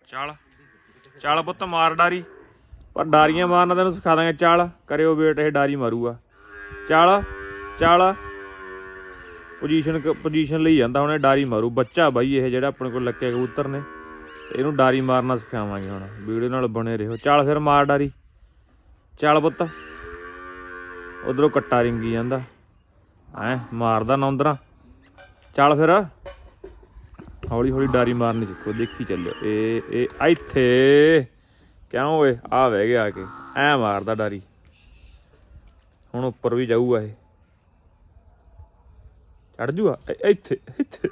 ਚੱਲ ਚੱਲ ਪੁੱਤ ਮਾਰ ਡਾਰੀ ਪਰ ਡਾਰੀਆਂ ਮਾਰਨਾ ਤੈਨੂੰ ਸਿਖਾ ਦਾਂਗੇ। ਚੱਲ ਕਰਿਓ ਵੇਟ, ਇਹ ਡਾਰੀ ਮਾਰੂਗਾ। ਚੱਲ ਚੱਲ ਪੋਜੀਸ਼ਨ ਲਈ ਜਾਂਦਾ ਹੁਣ, ਇਹ ਡਾਰੀ ਮਾਰੂ। ਬੱਚਾ ਬਾਈ ਇਹ ਜਿਹੜਾ ਆਪਣੇ ਕੋਲ ਲੱਕੇ ਕਬੂਤਰ ਨੇ, ਇਹਨੂੰ ਡਾਰੀ ਮਾਰਨਾ ਸਿਖਾਵਾਂਗੇ ਹੁਣ। ਵੀਡੀਓ ਨਾਲ ਬਣੇ ਰਹੋ। ਚੱਲ ਫਿਰ ਮਾਰ ਡਾਰੀ। ਚੱਲ ਪੁੱਤ ਉਧਰੋਂ ਕੱਟਾ ਰਿੰਗੀ ਜਾਂਦਾ ਐ ਮਾਰਦਾ ਨੌਂਦਰਾਂ। ਚੱਲ ਫਿਰ ਹੌਲੀ ਹੌਲੀ ਡਾਰੀ ਮਾਰਨੀ ਸਿੱਖੋ, ਦੇਖੀ ਚੱਲਿਓ। ਇਹ ਇੱਥੇ ਕਿਉਂ ਓਏ ਆ ਬਹਿ ਗਿਆ ਆ ਕੇ, ਐ ਮਾਰਦਾ ਡਾਰੀ। ਹੁਣ ਉੱਪਰ ਵੀ ਜਾਊਗਾ ਇਹ, ਚੜ ਜੂਗਾ ਇੱਥੇ ਇੱਥੇ।